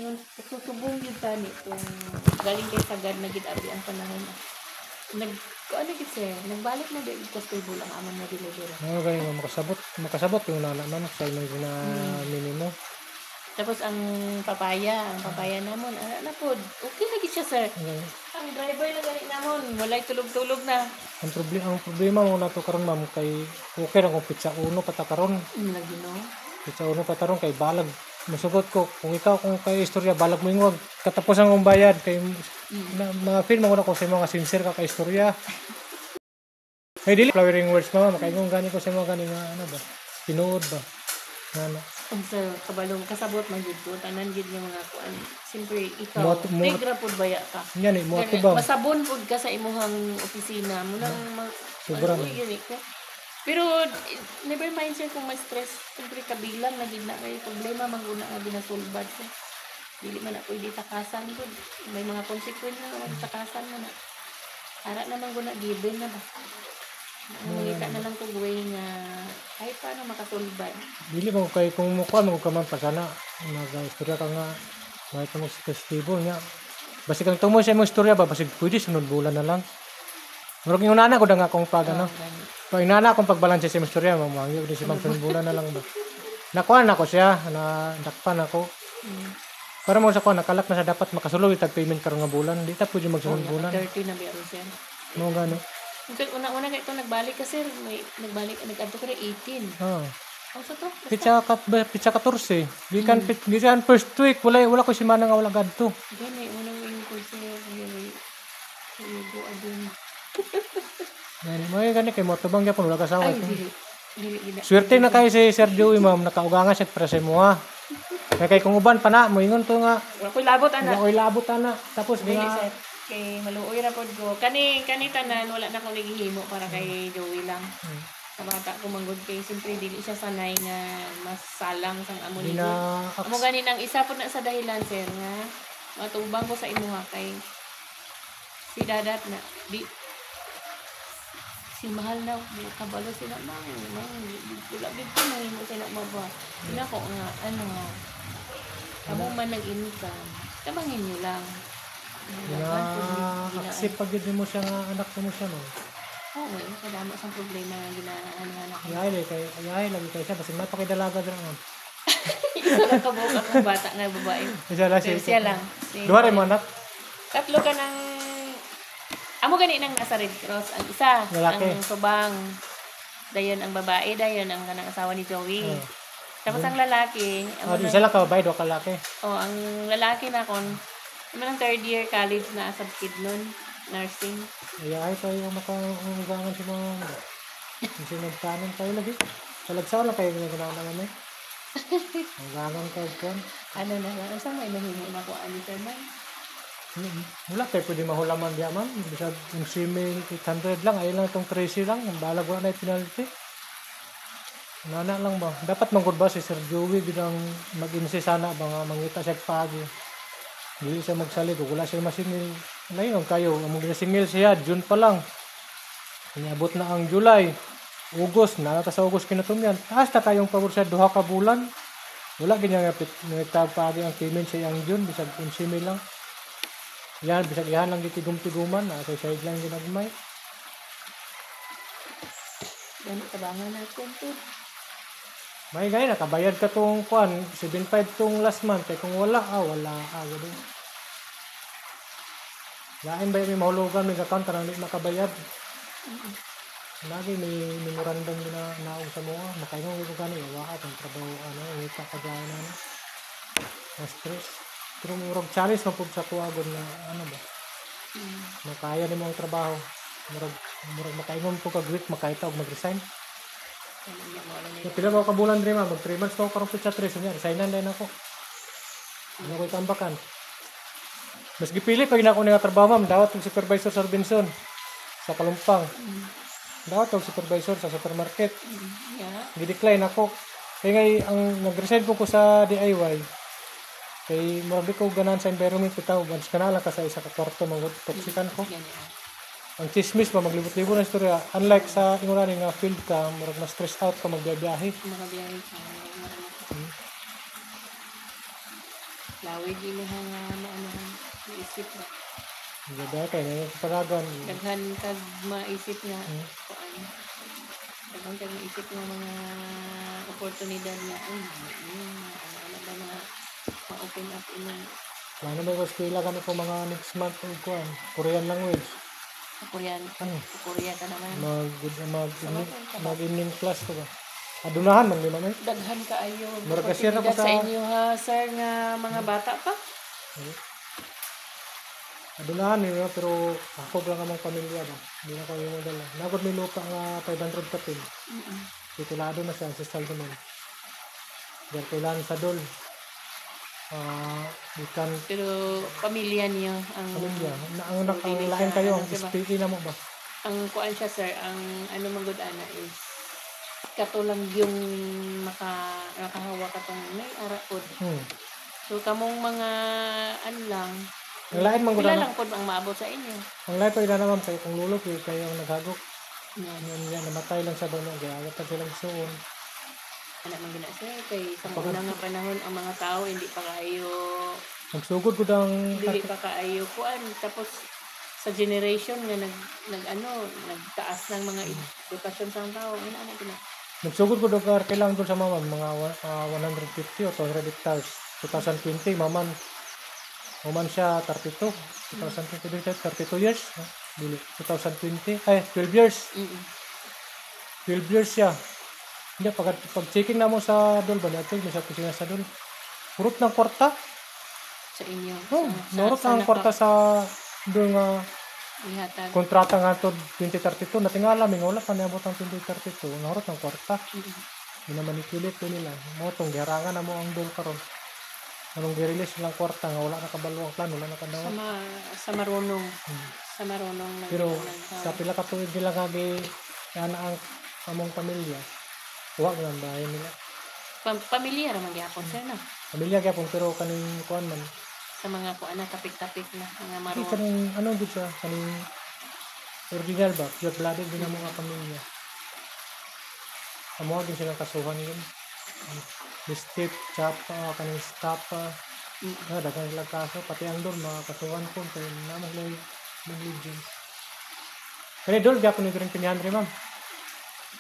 Yung susubong yun tani itong galing kay sagad na gid-abi ang panahon. Ano gid sir, nagbalik na di ka stable ang amon na delivery. Mga ganyan makasabot yung nana man sa imong minimo. Tapos ang papaya namon ana na pod. Okay na gid siya sir. Okay. Ang driver na gani namon, walay tulog-tulog na. Ang problema mo nato karon ma'am kay okay ra kung pizza uno pata karon. Lagi no. Pizza uno pata karon kay balag. Masugot ko kung ikaw kung kay istorya balag mo ingwag katapusan mong bayad kay mga film mo na ko sa mga sincere ka kay istorya. Hey, dili flowering words mama makaingon gani ko sa mga gani nga ano ba tinuod ba ano Sir, kabalong kasabot man gid ko tanan gid nga mga kuan. Siyempre ikaw, negra pod baya ka. yan mo ato ba Masabon pod ka sa imuhang opisina mo nang sobra ano, yun, eh. Pero never mind sir kung ma-stress, siyempre kabilang na gid na kay problema manguna nga ginasulbad sir. Dili man na pwede takasan pod. May mga konsekwensya na takasan man na. Ara naman guna given na ba. Mangita na lang kung way nga kahit paano makasulbad. dili mo kay kung mukha mo ka man pasana nag-istorya ka nga kahit mo sa testigo niya basi kang tumo sa imong istorya ba basi pwede sunod bulan na lang murag yung nana ko da nga akong pag ano pag inana akong pagbalanse sa imong istorya mamangyo di si sunod bulan na lang ba nakuha ako siya na dakpan ako para mo sa kuha nakalak na sa dapat makasulod itag payment karon nga bulan di ta pwede magsunod bulan 30 na biya siya. mo gani Una kay ito nagbalik ka sir, may nagbalik nag-adto ka 18. Ang sa to? pizza 14 gikan first week wala ko si manang nga wala gadto Gani unang wing ko sir, go adun. gani kay mo tubang gyapon wala kasawa Ay, dili. swerte na kay si Sir Joey ma'am nakaugangan siya para sa mo ha kay kung uban pa na mo ingon to nga Wala ko'y labot ana. oy labot ana tapos Dili nga sir. Kay maluoy ra pod ko. Kani tanan wala na ko naghihimo para kay Joey lang. Sa bata ko manggod kay siyempre dili siya sanay nga mas salang sang amo ni. Amo gani nang isa pod na sa dahilan sir nga matubang ko sa imuha kay si dadat na di si mahal na kabalo sila mang wala dito na mo sila maba. Sila ko nga ano kamo man nag-income. Tabangin niyo lang. aksip pag yun mo siya nga anak mo siya no Oo, kadamo sa problema nga ginaanak ko. ayahay lagi kay siya basta mapakidalaga dira ma'am Isa lang kabuok akong bata nga babae. isa lang Pero siya lang. duha rin mo anak Tatlo ka ng amo gani nang nasa Red Cross. Ang isa, Lalaki. ang subang. Dayon ang babae, dayon ang kanang asawa ni Joey. Tapos ang lalaki, isa lang ka babae do ka laki ang lalaki na kon naman ang third year college na asab kid nun, nursing. ayahay tayo makaungangan si mga kasi nagkanan tayo lagi talagsaw lang kayo ginagawa naman eh ungangan tayo po Ano na lang, saan may mahimo na ko ani sir man? wala kayo pwede mahulaman diya ma'am bisa yung swimming 800 lang ayun lang itong 13 lang ang balag wala na yung penalty nana lang ba dapat manggod ba si Sir Joey bidang mag-insi sana ba nga mangita siya pagi hindi siya magsalig wala siya masingil ngayon kayo among ginasingil siya June pa lang inabot na ang July August na sa August kinatumyan hasta kayong pabor sa duha ka bulan wala ganyan nga nagtag pagi ang payment sa ang June bisag 11 lang yan bisag ihan lang gitigum-tiguman sa side lang ginagmay Yan, tabangan natin to. may gaya nakabayad ka tong kuan 7.5 tong last month kay kung wala gado lain ba may mahulugan may account tarang di makabayad lagi may memorandum na naog sa mga makaingon ko gani wa ka trabaho ita ka gaya na stress pero murag challenge man pud sa tuwagon na ano ba makaya nimo ang trabaho murag makaingon po ka grit makaita og mag-resign pila ba ka bulan diri mag 3 months ko karon pud sa 3 nya resignan din ako ano ko tambakan mas gipili pag na ako nga trabaho ma'am dawat og supervisor sa Robinson sa Kalumpang dawat og supervisor sa supermarket gi-decline ako kay ngay ang nag-resign po ko sa DIY kay murag ko ganan sa environment bitaw once kana lang ka sa isa ka kwarto magud toksikan ko ang chismis pa maglibot-libot na istorya unlike sa ingurani nga field ka murag na stress out ka magbiyahe Lawig ini nga maanuhan isip na. Gada kay na yung paragan. Daghan kag maisip nga Hmm. kuan. Daghan kag maisip nga mga oportunidad nga ano ba na ma-open up inong Plano ba ko eskwela kami ko mga next month o kuan, Korean language. Korean. Ano? Korea ka naman. Mag-evening class ko ba? Adunahan man di man eh. Daghan ka ayo. Mura ka share ako Oportunidad sa sa- inyo ha, sir, nga mga bata pa. Adunahan nila pero ako lang among pamilya ba. Hindi na ko yung dala. Nagod may lupa nga 500 kapin. Titulado na siya ancestral naman. Dahil kailangan sa dol. Ikan Pero pamilya niyo ang pamilya. Ang dili lain siya, kayo, ano ang siya ba? SPE na mo ba? ang kuan siya, sir, ang ano man gud ana is katulang yung makahawa ka tong may ara pod. So kamong mga ano lang, Ang lain man gud pila na. lang pod ang maabot sa inyo. Ang lain pa ila naman kay kung lulo kayo ang naghagok. Yes. Yan namatay lang sa doon. Gaya pa silang suon. Ana man gina, sir, kay sa mga nga panahon ang mga tao hindi pa kayo Nagsugod ko ang dili pa kaayo kuan, tapos sa generation nga nagtaas ng mga edukasyon sa tao, ana gina. nagsugod ko daw kailangan doon sa maman mga 150 o 200 hectares. 2020 maman siya 32. 2020 32 years. Dili 2020 ay 12 years. 12 years siya. Hindi pag checking na mo sa dol ba natin sa kusina sa dol. Purot ng kwarta. Sa inyo. Norot ang kwarta sa doon nga ihatag. kontrata nga to 2032 natingala mi wala pa niabot ang 2032 norot ang kwarta. Minamanipulit ko nila. Mo tong giharangan na mo ang dol karon. Anong gi-release lang kwarta nga wala na kabalo ang plano, wala na kadawa. Sa marunong. Sa marunong na Pero sa pila ka tuig nila nga ana ang among pamilya. Huwag lang bahay nila. pamilya ra man gyapon, sir, na. Pamilya gyapon pero kaning kuan man. Sa mga kuan na tapik-tapik na mga Di marunong. kaning ano gud siya kaning original ba? Pure blooded din ang mga pamilya. Amo din sila kasuhan yun. Step, chapa, kaning stapa. Dagan sila kaso pati ang dol mga kasuhan po kay namang lay religion. Kani dol gyapon ni ring pinihan rin ma'am.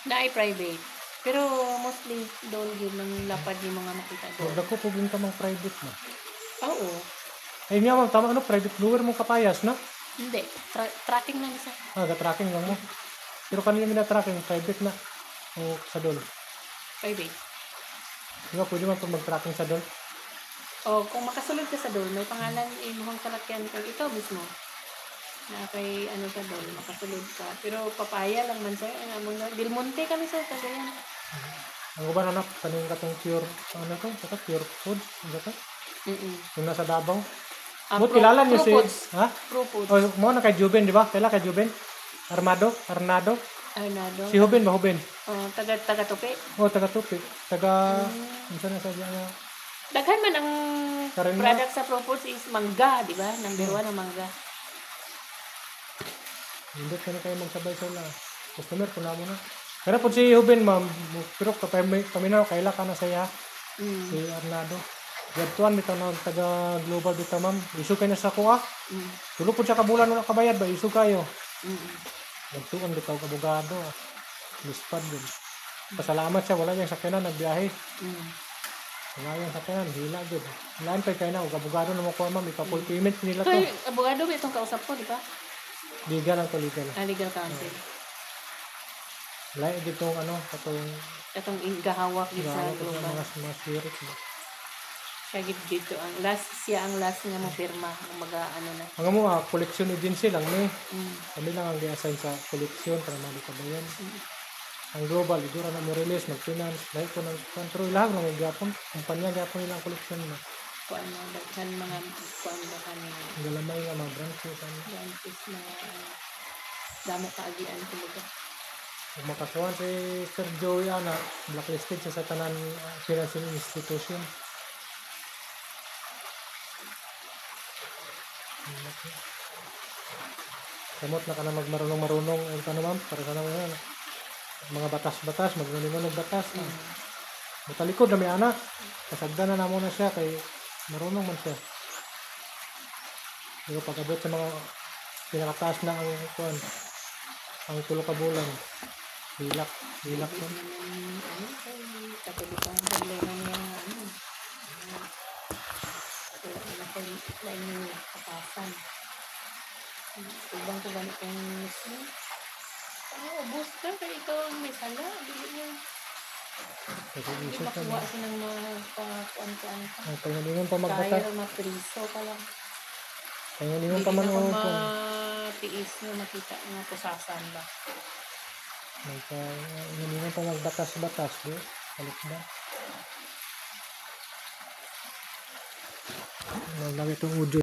Na ay private. Pero mostly doon yun ang lapad yung mga makita doon. Huwag ako pugin ka mang private na. Oo. Ay niya ma'am, tama ano, private blower mong kapayas na. Hindi. Tracking lang isa. Ga-tracking lang mo. Pero kanina mina-tracking, private na. O sa dol. Private. Di ba, pwede man pag mag-tracking sa dol? O kung makasulod ka sa doon, may pangalan imuhang kalakyan kag ikaw mismo. Na kay ano sa doon, makasulod ka. Pero papaya lang man, sir. Ang mga Del Monte kami, sir. Kagayan. Ang uban anak, kanina katong pure, ano to? Saka pure food. Ano to? Yung nasa Davao. But kilala niyo si... Ha? Pro Foods. O, mo na kay Juben, di ba? Kailan kay Juben? Arnado? Arnado. Si Juben ba, Juben? Taga Tupi. O, taga Tupi. Taga... Minsan na sa diyan na... Daghan man ang Karima. product sa Pro Foods is mangga, di ba? Number 1 ang mangga. Hindi ka na kayo magsabay sila. Customer, kuna mo na. Kaya po si Juben, ma'am. Pero paminaw, kailan ka na saya. Si Arnado. Yadtuan bitaw na taga global bitaw ma'am. Isu kayo na sa kuha. Tulo po siya kabulan wala kabayad ba? Isu kayo. Nagtuon bitaw kabugado. Lispad din. Pasalamat siya. Wala niyang sakyanan. Nagbiyahe. Wala niyang sakyanan. Hila din. Lain pa kayo na. Kabugado na mo kuha ma'am. Ipa-full payment nila to. Kay abogado ba itong kausap ko, di ba? Legal lang to. Legal. Legal counsel. Lain dito ano. Katong Itong gahawak dito sa global. mga spirit. Siya dito ang last nga mo pirma ang ano na. Ang mo collection agency lang ni. Kami lang ang gi-assign sa collection para mali ka bayan. Ang global igura na mo release mag-finance lahat ko ng control lang ng gyapon. Kumpanya gyapon nilang collection na. Kuan na daghan mga kuan ba kanina. Galamay nga mga branches ano. Branches na damo kaagian kumbaga. Kung makasuhan si Sir Joey ana, blacklisted siya sa tanan financial institution. Kamot na ka na magmarunong-marunong ang tanong para sa naman mga batas-batas, magnulingon ng batas. Matalikod na may anak. Kasagda na namo na siya kay Marunong man siya. Pero pag-abot sa mga pinakataas na ang kuan, ang tulo ka bulan, hilak yun. Ano, katulad ang problema niya, ano, wala na kayo, wala yung katasan. Ibang ko ganit ang mismo. Ubus ka, kaya ikaw ang may sala, bili niya. Kasi Hindi isip ka makuha na. siya ng mga kuan-kuan ka. Ang pangalingon pa magbatas. Kaya mapriso ka lang. Pangalingon Hindi pa man na o ko kuan. matiis na makita nga pusasan ba. Pangalingon pa magbatas-batas. Di? Balik na. Lagi itong audio.